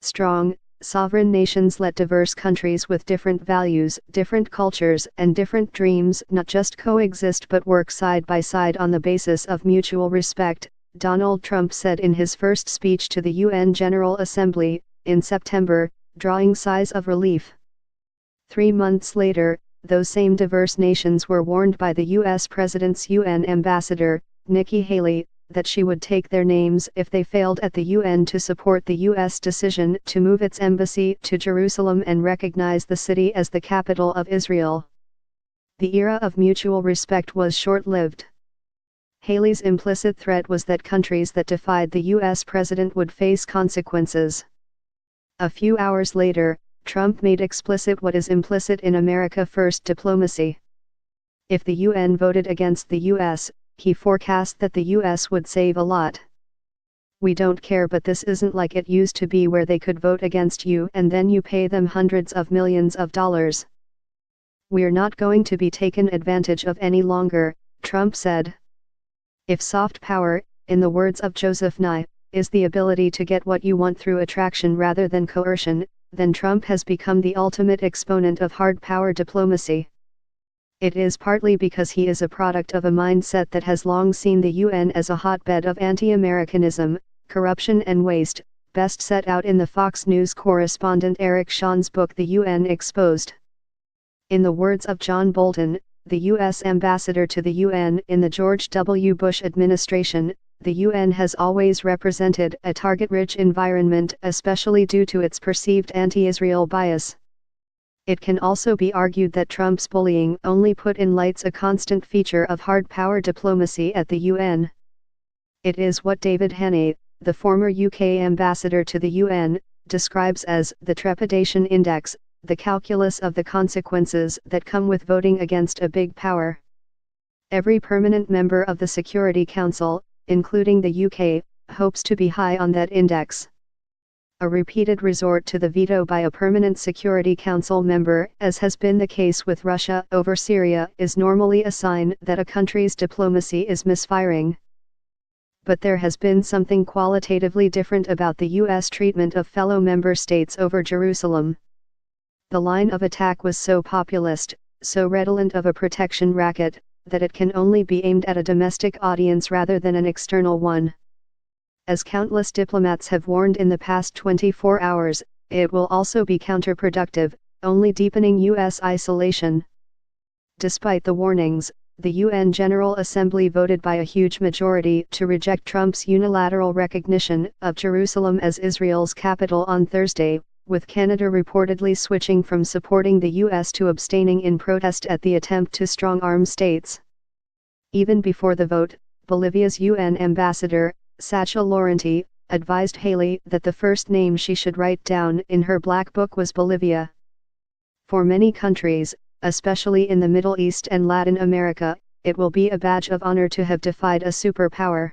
Strong, sovereign nations let diverse countries with different values, different cultures, and different dreams not just coexist but work side by side on the basis of mutual respect, Donald Trump said in his first speech to the UN General Assembly, in September, drawing sighs of relief. 3 months later, those same diverse nations were warned by the U.S. President's UN ambassador, Nikki Haley, that she would take their names if they failed at the UN to support the U.S. decision to move its embassy to Jerusalem and recognize the city as the capital of Israel. The era of mutual respect was short-lived. Haley's implicit threat was that countries that defied the U.S. president would face consequences. A few hours later, Trump made explicit what is implicit in America First diplomacy. If the UN voted against the U.S., he forecast that the U.S. would save a lot. "We don't care, but this isn't like it used to be where they could vote against you and then you pay them hundreds of millions of dollars. We're not going to be taken advantage of any longer," Trump said. If soft power, in the words of Joseph Nye, is the ability to get what you want through attraction rather than coercion, then Trump has become the ultimate exponent of hard power diplomacy. It is partly because he is a product of a mindset that has long seen the UN as a hotbed of anti-Americanism, corruption and waste, best set out in the Fox News correspondent Eric Shawn's book The UN Exposed. In the words of John Bolton, the U.S. ambassador to the UN in the George W. Bush administration, the UN has always represented a target-rich environment, especially due to its perceived anti-Israel bias. It can also be argued that Trump's bullying only put in lights a constant feature of hard power diplomacy at the UN. It is what David Haney, the former UK ambassador to the UN, describes as the trepidation index, the calculus of the consequences that come with voting against a big power. Every permanent member of the Security Council, including the UK, hopes to be high on that index. A repeated resort to the veto by a permanent Security Council member, as has been the case with Russia over Syria, is normally a sign that a country's diplomacy is misfiring. But there has been something qualitatively different about the U.S. treatment of fellow member states over Jerusalem. The line of attack was so populist, so redolent of a protection racket, that it can only be aimed at a domestic audience rather than an external one. As countless diplomats have warned in the past 24 hours, it will also be counterproductive, only deepening U.S. isolation. Despite the warnings, the UN General Assembly voted by a huge majority to reject Trump's unilateral recognition of Jerusalem as Israel's capital on Thursday, with Canada reportedly switching from supporting the U.S. to abstaining in protest at the attempt to strong-arm states. Even before the vote, Bolivia's UN ambassador, Sacha Laurenti, advised Haley that the first name she should write down in her black book was Bolivia. For many countries, especially in the Middle East and Latin America, it will be a badge of honor to have defied a superpower.